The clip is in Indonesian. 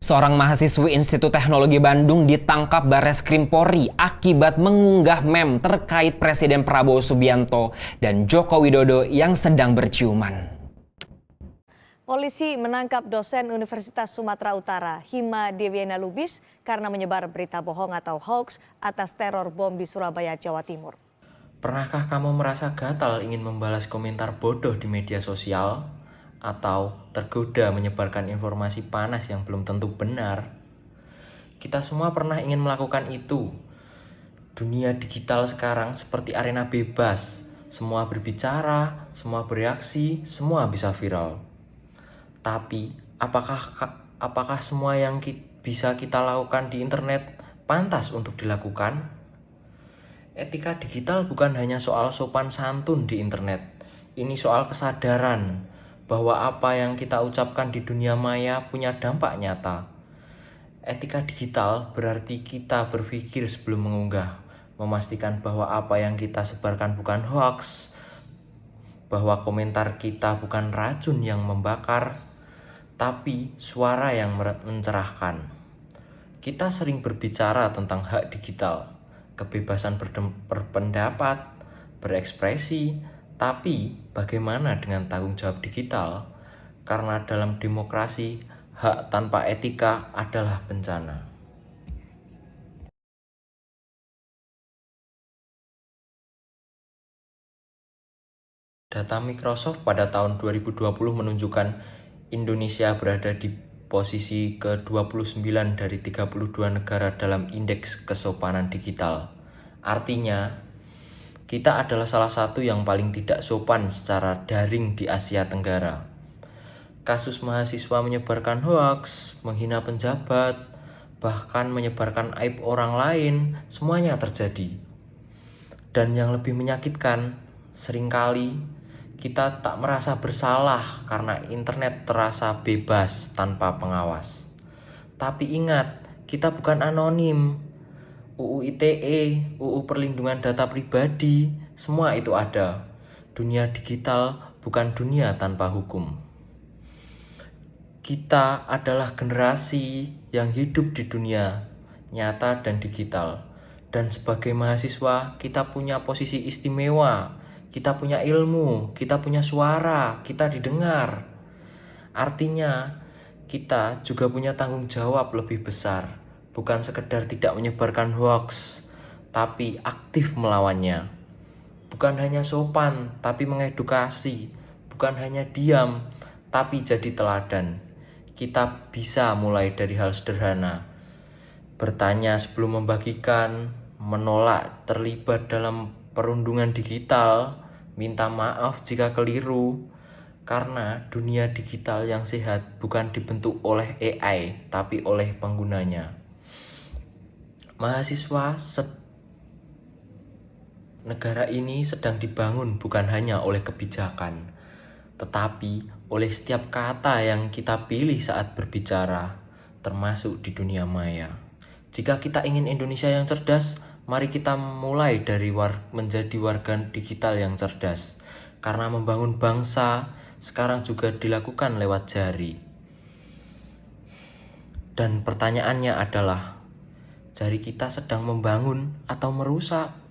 Seorang mahasiswi Institut Teknologi Bandung ditangkap Barreskrim Polri akibat mengunggah meme terkait Presiden Prabowo Subianto dan Joko Widodo yang sedang berciuman. Polisi menangkap dosen Universitas Sumatera Utara, Hima Dewiana Lubis, karena menyebar berita bohong atau hoax atas teror bom di Surabaya, Jawa Timur. Pernahkah kamu merasa gatal ingin membalas komentar bodoh di media sosial? Atau tergoda menyebarkan informasi panas yang belum tentu benar? Kita semua pernah ingin melakukan itu. Dunia digital sekarang seperti arena bebas. Semua berbicara, semua bereaksi, semua bisa viral. Tapi, apakah semua yang bisa kita lakukan di internet pantas untuk dilakukan? Etika digital bukan hanya soal sopan santun di internet. Ini soal kesadaran bahwa apa yang kita ucapkan di dunia maya punya dampak nyata. Etika digital berarti kita berpikir sebelum mengunggah, memastikan bahwa apa yang kita sebarkan bukan hoax, bahwa komentar kita bukan racun yang membakar, tapi suara yang mencerahkan. Kita sering berbicara tentang hak digital, kebebasan berpendapat, berekspresi, tapi bagaimana dengan tanggung jawab digital? Karena dalam demokrasi, hak tanpa etika adalah bencana. Data Microsoft pada tahun 2020 menunjukkan Indonesia berada di posisi ke-29 dari 32 negara dalam indeks kesopanan digital. Artinya, kita adalah salah satu yang paling tidak sopan secara daring di Asia Tenggara. Kasus mahasiswa menyebarkan hoaks, menghina penjabat, bahkan menyebarkan aib orang lain, semuanya terjadi. Dan yang lebih menyakitkan, seringkali kita tak merasa bersalah karena internet terasa bebas tanpa pengawas. Tapi ingat, kita bukan anonim. UU ITE, UU Perlindungan Data Pribadi, semua itu ada. Dunia digital bukan dunia tanpa hukum. Kita adalah generasi yang hidup di dunia nyata dan digital. Dan sebagai mahasiswa, kita punya posisi istimewa. Kita punya ilmu, kita punya suara, kita didengar. Artinya, kita juga punya tanggung jawab lebih besar. Bukan sekedar tidak menyebarkan hoax, tapi aktif melawannya. Bukan hanya sopan, tapi mengedukasi. Bukan hanya diam, tapi jadi teladan. Kita bisa mulai dari hal sederhana. Bertanya sebelum membagikan, menolak terlibat dalam perundungan digital, minta maaf jika keliru, karena dunia digital yang sehat bukan dibentuk oleh AI, tapi oleh penggunanya. Mahasiswa negara ini sedang dibangun bukan hanya oleh kebijakan, tetapi oleh setiap kata yang kita pilih saat berbicara, termasuk di dunia maya. Jika kita ingin Indonesia yang cerdas, mari kita mulai dari menjadi warga digital yang cerdas. Karena membangun bangsa sekarang juga dilakukan lewat jari. Dan pertanyaannya adalah, jari kita sedang membangun atau merusak?